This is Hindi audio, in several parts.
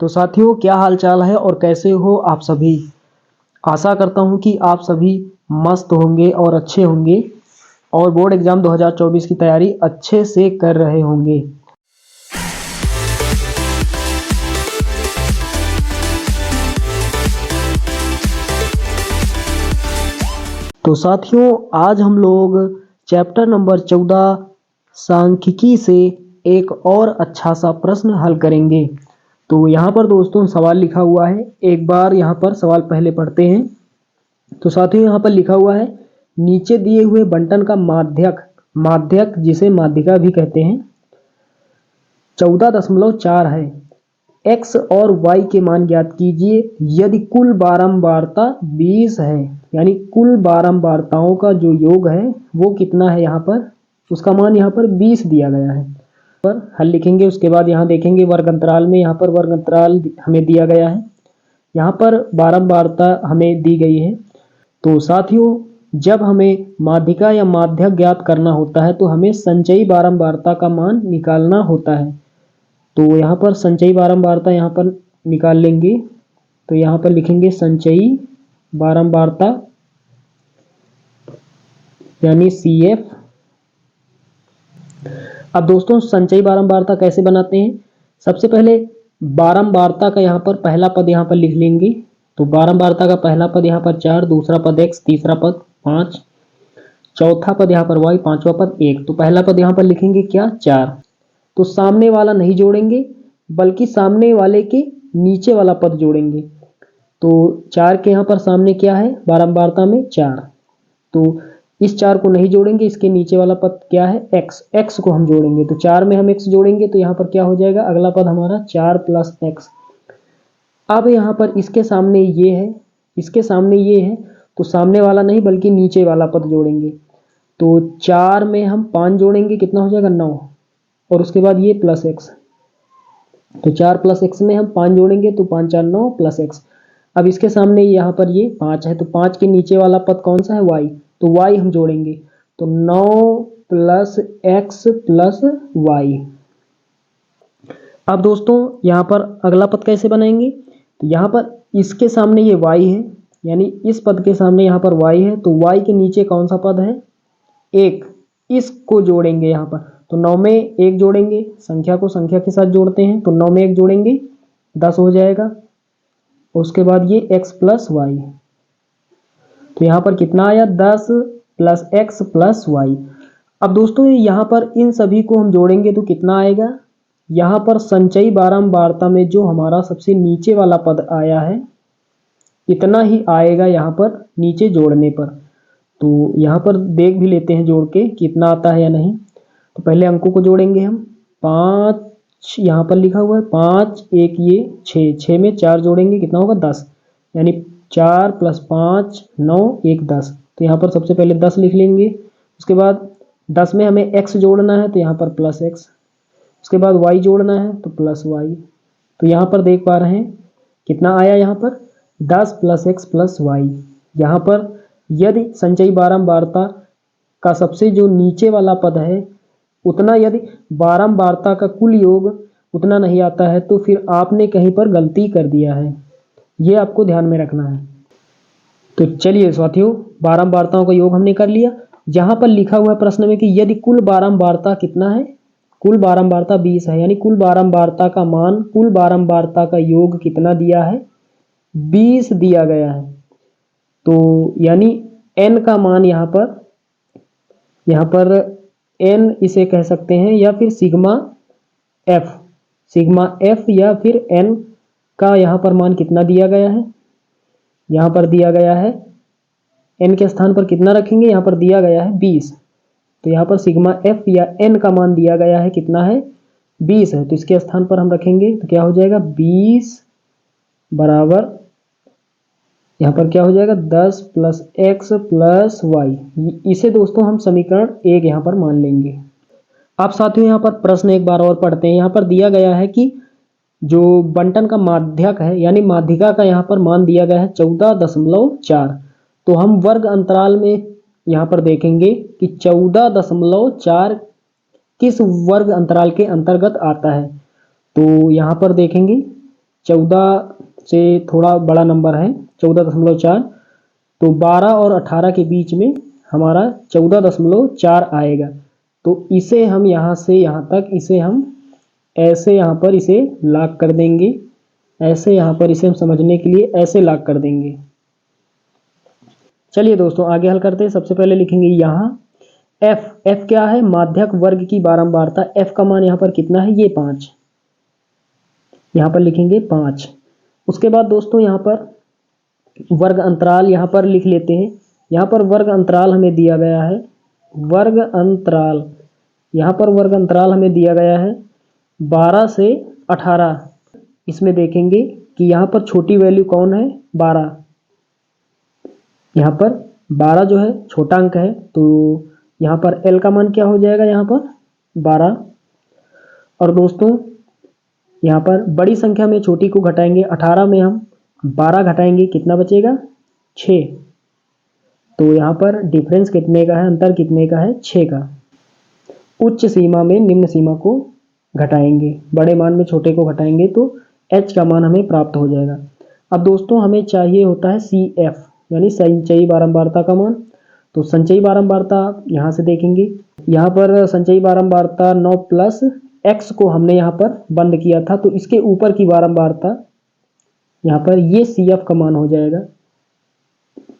तो साथियों, क्या हाल चाल है और कैसे हो आप सभी। आशा करता हूं कि आप सभी मस्त होंगे और अच्छे होंगे और बोर्ड एग्जाम 2024 की तैयारी अच्छे से कर रहे होंगे। तो साथियों, आज हम लोग चैप्टर नंबर 14 सांख्यिकी से एक और अच्छा सा प्रश्न हल करेंगे। तो यहाँ पर दोस्तों सवाल लिखा हुआ है, एक बार यहाँ पर सवाल पहले पढ़ते हैं। तो साथियों यहाँ पर लिखा हुआ है, नीचे दिए हुए बंटन का माध्यक जिसे माध्यिका भी कहते हैं 14.4 है। x और y के मान ज्ञात कीजिए यदि कुल बारंबारता 20 है। यानी कुल बारंबारताओं का जो योग है वो कितना है, यहाँ पर उसका मान यहाँ पर 20 दिया गया है। पर हल लिखेंगे, उसके बाद यहाँ देखेंगे वर्ग अंतराल में, यहाँ पर वर्ग अंतराल हमें दिया गया है, यहाँ पर बारंबारता हमें दी गई है। तो साथियों, जब हमें माध्यिका या माध्यक ज्ञात करना होता है तो हमें संचयी बारंबारता का मान निकालना होता है। तो यहाँ पर संचयी बारंबारता यहाँ पर निकाल लेंगे। तो यहाँ पर लिखेंगे संचयी बारंबारता यानी CF। अब दोस्तों संचयी बारंबारता कैसे बनाते हैं, सबसे पहले बारंबारता का यहाँ पर पहला पद यहाँ पर लिख लेंगे। तो बारंबारता का पहला पद यहाँ पर 4, दूसरा पद x, तीसरा पद 5, चौथा पद यहाँ पर y, पांचवा पद 1। तो पहला पद यहाँ पर लिखेंगे क्या, 4। तो सामने वाला नहीं जोड़ेंगे बल्कि सामने वाले के नीचे वाला पद जोड़ेंगे। तो 4 के यहाँ पर सामने क्या है बारंबारता में 4, तो इस 4 को नहीं जोड़ेंगे, इसके नीचे वाला पद क्या है x को हम जोड़ेंगे। तो 4 में हम x जोड़ेंगे तो यहाँ पर क्या हो जाएगा, अगला पद हमारा 4 + x। अब यहाँ पर इसके सामने ये है, इसके सामने ये है, तो सामने वाला नहीं बल्कि नीचे वाला पद जोड़ेंगे। तो 4 में हम 5 जोड़ेंगे, कितना हो जाएगा 9, और उसके बाद ये +x। तो 4 + x में हम 5 जोड़ेंगे तो 5 × 4 = 9 + x। अब इसके सामने यहाँ पर ये 5 है, तो 5 के नीचे वाला पद कौन सा है, y। तो y हम जोड़ेंगे, तो 9 + x + y। अब दोस्तों यहाँ पर अगला पद कैसे बनाएंगे, तो यहाँ पर इसके सामने ये y है, यानी इस पद के सामने यहाँ पर y है, तो y के नीचे कौन सा पद है, 1। इसको जोड़ेंगे यहाँ पर, तो 9 में 1 जोड़ेंगे, संख्या को संख्या के साथ जोड़ते हैं, तो 9 में 1 जोड़ेंगे 10 हो जाएगा। उसके बाद ये x + y, तो यहाँ पर कितना आया, 10 + x + y। अब दोस्तों यहाँ पर इन सभी को हम जोड़ेंगे तो कितना आएगा, यहाँ पर संचयी बारंबारता में जो हमारा सबसे नीचे वाला पद आया है इतना ही आएगा यहाँ पर नीचे जोड़ने पर। तो यहाँ पर देख भी लेते हैं जोड़ के कितना आता है या नहीं। तो पहले अंकों को जोड़ेंगे हम, 5 यहाँ पर लिखा हुआ है, 5 1 ये 6, 6 में 4 जोड़ेंगे कितना होगा 10, यानी 4 + 5 9 1 10। तो यहाँ पर सबसे पहले 10 लिख लेंगे। उसके बाद 10 में हमें x जोड़ना है तो यहाँ पर +x, उसके बाद y जोड़ना है तो +y। तो यहाँ पर देख पा रहे हैं कितना आया, यहाँ पर 10 + x + y। यहाँ पर यदि संचयी बारंबारता का सबसे जो नीचे वाला पद है उतना यदि बारंबारता का कुल योग उतना नहीं आता है तो फिर आपने कहीं पर गलती कर दिया है, ये आपको ध्यान में रखना है। तो चलिए साथियों, बारंबारताओं का योग हमने कर लिया। यहाँ पर लिखा हुआ है प्रश्न में कि यदि कुल बारंबारता कितना है, कुल बारंबारता 20 है, यानी कुल बारंबारता का मान, कुल बारंबारता का योग कितना दिया है, 20 दिया गया है। तो यानी n का मान यहाँ पर n इसे कह सकते हैं, या फिर सिग्मा f या फिर n का यहाँ पर मान कितना दिया गया है, यहाँ पर दिया गया है n के स्थान पर कितना रखेंगे, यहाँ पर दिया गया है 20। तो यहाँ पर सिग्मा f या n का मान दिया गया है कितना है, 20 है। तो इसके स्थान पर हम रखेंगे तो क्या हो जाएगा, 20 बराबर यहाँ पर क्या हो जाएगा 10 + x + y। इसे दोस्तों हम समीकरण 1 यहाँ पर मान लेंगे। अब साथियों यहाँ पर प्रश्न एक बार और पढ़ते हैं। यहाँ पर दिया गया है कि जो बंटन का माध्यक है यानी माध्यिका का यहाँ पर मान दिया गया है 14.4। तो हम वर्ग अंतराल में यहाँ पर देखेंगे कि 14.4 किस वर्ग अंतराल के अंतर्गत आता है। तो यहाँ पर देखेंगे 14 से थोड़ा बड़ा नंबर है 14.4, तो 12 और 18 के बीच में हमारा 14.4 आएगा। तो इसे हम यहाँ से यहाँ तक इसे हम ऐसे यहाँ पर इसे लॉक कर देंगे, ऐसे यहाँ पर इसे हम समझने के लिए ऐसे लॉक कर देंगे। चलिए दोस्तों आगे हल करते हैं। सबसे पहले लिखेंगे यहाँ f क्या है, माध्यक वर्ग की बारंबारता। f का मान यहाँ पर कितना है, ये 5, यहाँ पर लिखेंगे 5। उसके बाद दोस्तों यहाँ पर वर्ग अंतराल यहाँ पर लिख लेते हैं। यहाँ पर वर्ग अंतराल हमें दिया गया है, वर्ग अंतराल यहाँ पर वर्ग अंतराल हमें दिया गया है 12 से 18। इसमें देखेंगे कि यहाँ पर छोटी वैल्यू कौन है, 12। यहाँ पर 12 जो है छोटा अंक है, तो यहाँ पर L का मान क्या हो जाएगा, यहाँ पर 12। और दोस्तों यहाँ पर बड़ी संख्या में छोटी को घटाएंगे, 18 में हम 12 घटाएंगे, कितना बचेगा, 6। तो यहाँ पर डिफरेंस कितने का है, अंतर कितने का है, 6 का। उच्च सीमा में निम्न सीमा को घटाएंगे, बड़े मान में छोटे को घटाएंगे तो h का मान हमें प्राप्त हो जाएगा। अब दोस्तों हमें चाहिए होता है CF यानी संचयी बारंबारता का मान। तो संचयी बारंबारता यहाँ से देखेंगे, यहाँ पर संचयी बारंबारता 9 प्लस x को हमने यहाँ पर बंद किया था, तो इसके ऊपर की बारंबारता यहाँ पर ये CF का मान हो जाएगा।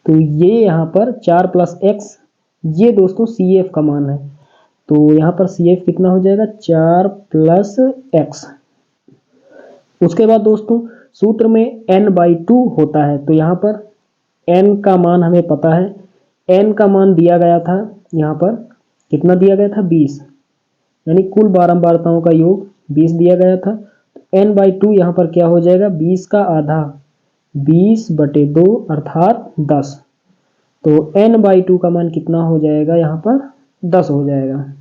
तो ये यहाँ पर 4 प्लस x, ये दोस्तों CF का मान है। तो यहाँ पर CF कितना हो जाएगा, 4 प्लस x। उसके बाद दोस्तों सूत्र में n/2 होता है, तो यहाँ पर n का मान हमें पता है, n का मान दिया गया था, यहाँ पर कितना दिया गया था, 20, यानी कुल बारंबारताओं का योग 20 दिया गया था। n/2 यहाँ पर क्या हो जाएगा, 20 का आधा, 20/2 अर्थात 10। तो n/2 का मान कितना हो जाएगा, यहाँ पर 10 हो जाएगा।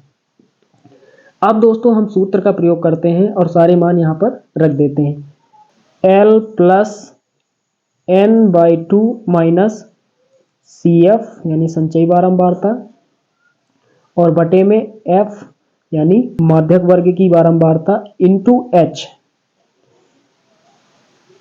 अब दोस्तों हम सूत्र का प्रयोग करते हैं और सारे मान यहाँ पर रख देते हैं। L plus n/2 minus CF यानी संचयी बारंबारता और बटे में F यानी माध्यक वर्ग की बारंबारता इंटू H।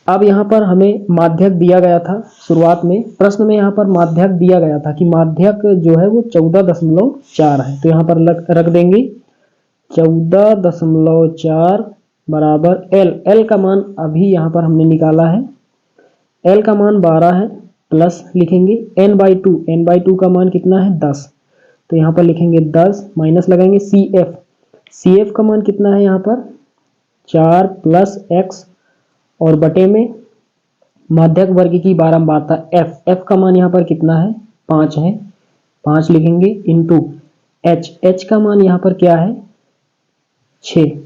अब यहाँ पर हमें माध्यक दिया गया था, शुरुआत में प्रश्न में यहाँ पर माध्यक दिया गया था कि माध्यक जो है वो 14.4 है, तो यहाँ पर रख देंगे 14.4 बराबर L का मान अभी यहाँ पर हमने निकाला है, L का मान 12 है, प्लस लिखेंगे n/2 का मान कितना है, 10। तो यहाँ पर लिखेंगे 10 माइनस लगाएंगे CF का मान कितना है, यहाँ पर 4 प्लस x और बटे में माध्यक वर्ग की बारंबारता F का मान यहाँ पर कितना है, 5 है, 5 लिखेंगे इंटू H का मान यहाँ पर क्या है, 6।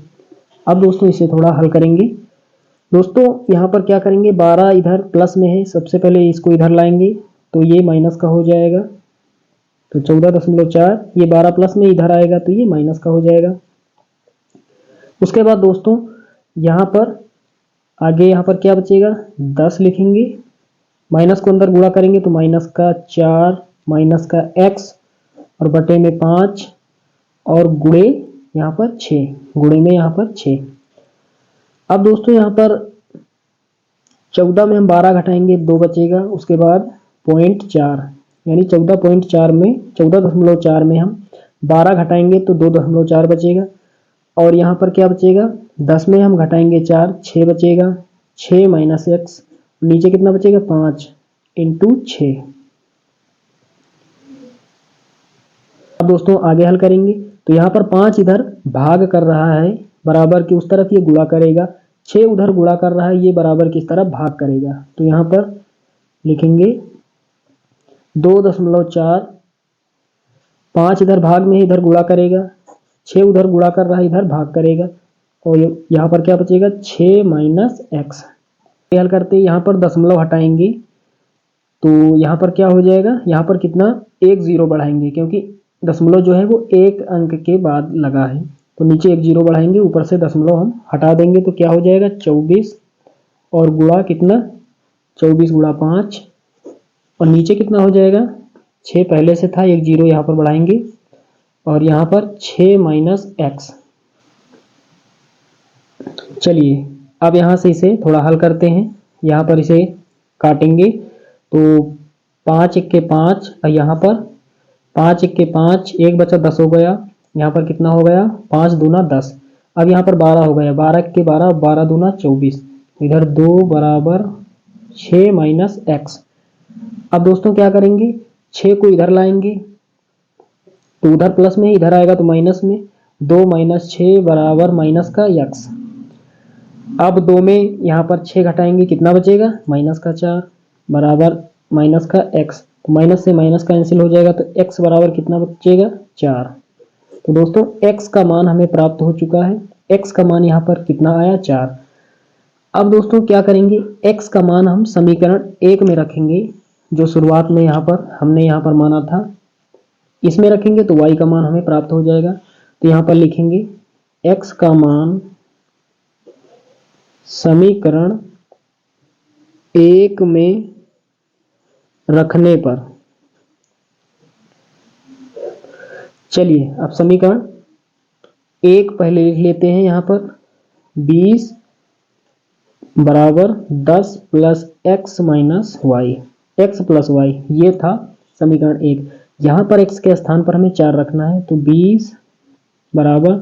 अब दोस्तों इसे थोड़ा हल करेंगे। दोस्तों यहाँ पर क्या करेंगे, 12 इधर प्लस में है, सबसे पहले इसको इधर लाएंगे तो ये माइनस का हो जाएगा। तो 14.4 ये 12 प्लस में इधर आएगा तो ये माइनस का हो जाएगा। उसके बाद दोस्तों यहाँ पर आगे यहाँ पर क्या बचेगा, 10 लिखेंगे, माइनस को अंदर गुणा करेंगे तो माइनस का 4 माइनस का x और बटे में 5 और गुणे यहाँ पर 6, गुणे में यहाँ पर 6। अब दोस्तों यहाँ पर 14 में हम 12 घटाएंगे, 2 बचेगा, उसके बाद 0.4 यानी 14.4 में हम 12 घटाएंगे तो 2.4 बचेगा। और यहाँ पर क्या बचेगा, 10 में हम घटाएंगे 4, 6 बचेगा, 6 माइनस x, नीचे कितना बचेगा, 5 इंटू 6। अब दोस्तों आगे हल करेंगे तो यहाँ पर 5 इधर भाग कर रहा है, बराबर की उस तरफ ये गुणा करेगा, 6 उधर गुणा कर रहा है, ये बराबर की तरफ भाग करेगा। तो यहाँ पर लिखेंगे 2.4, 5 इधर भाग में इधर गुणा करेगा, 6 उधर गुणा कर रहा है, इधर भाग करेगा, और यहाँ पर क्या बचेगा, 6 माइनस x। हल करते यहाँ पर दशमलव हटाएंगे तो यहाँ पर क्या हो जाएगा, यहाँ पर कितना, एक जीरो बढ़ाएंगे, क्योंकि दशमलव जो है वो एक अंक के बाद लगा है, तो नीचे एक जीरो बढ़ाएंगे, ऊपर से दशमलव हम हटा देंगे तो क्या हो जाएगा, 24 और गुणा कितना, 24 गुणा 5 और नीचे कितना हो जाएगा, 6 पहले से था, एक जीरो यहाँ पर बढ़ाएंगे और यहाँ पर 6 माइनस x। चलिए अब यहाँ से इसे थोड़ा हल करते हैं, यहाँ पर इसे काटेंगे तो 5 1 के 5 और यहाँ पर 5 1 के 5, 1 बचा 10 हो गया। यहाँ पर कितना हो गया 5 दूना 10। अब यहाँ पर 12 हो गया, 12 के 12, 12 दूना 24। इधर 2 बराबर 6 माइनस एक्स। अब दोस्तों क्या करेंगे, 6 को इधर लाएंगे तो उधर प्लस में, इधर आएगा तो माइनस में। 2 माइनस 6 बराबर माइनस का एक्स। अब 2 में यहाँ पर 6 घटाएंगे, कितना बचेगा माइनस का 4 बराबर माइनस का एक्स। तो माइनस से माइनस कैंसिल हो जाएगा तो x बराबर कितना बचेगा 4। तो दोस्तों x का मान हमें प्राप्त हो चुका है। x का मान यहाँ पर कितना आया 4। अब दोस्तों क्या करेंगे, x का मान हम समीकरण 1 में रखेंगे, जो शुरुआत में हमने यहाँ पर माना था, इसमें रखेंगे तो y का मान हमें प्राप्त हो जाएगा। तो यहाँ पर लिखेंगे x का मान समीकरण 1 में रखने पर, चलिए अब समीकरण 1 पहले लिख लेते हैं। यहाँ पर 20 बराबर 10 plus X minus Y, X plus Y, ये था समीकरण 1। यहाँ पर x के स्थान पर हमें 4 रखना है तो 20 बराबर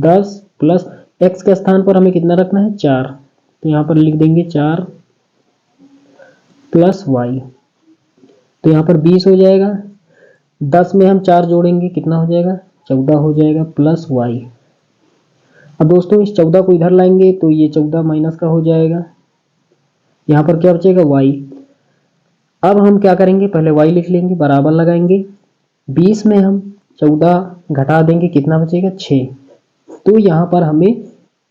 10 प्लस x के स्थान पर हमें कितना रखना है 4, तो यहाँ पर लिख देंगे 4 प्लस वाई। तो यहाँ पर 20 हो जाएगा, 10 में हम 4 जोड़ेंगे कितना हो जाएगा 14 हो जाएगा प्लस वाई। अब दोस्तों इस 14 को इधर लाएंगे तो ये 14 माइनस का हो जाएगा, यहाँ पर क्या बचेगा y। अब हम क्या करेंगे, पहले y लिख लेंगे, बराबर लगाएंगे, 20 में हम 14 घटा देंगे कितना बचेगा 6। तो यहाँ पर हमें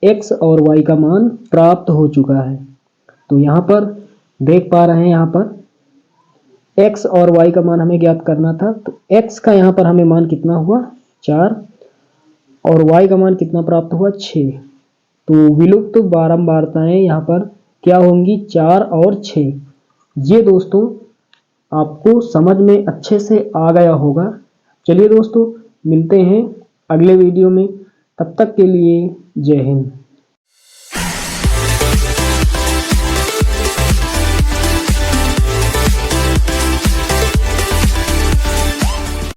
x और y का मान प्राप्त हो चुका है। तो यहाँ पर देख पा रहे हैं, यहाँ पर x और y का मान हमें ज्ञात करना था, तो x का यहाँ पर हमें मान कितना हुआ 4 और y का मान कितना प्राप्त हुआ 6। तो विलुप्त बारंबारताएं यहाँ पर क्या होंगी 4 और 6। ये दोस्तों आपको समझ में अच्छे से आ गया होगा। चलिए दोस्तों मिलते हैं अगले वीडियो में, तब तक के लिए जय हिंद।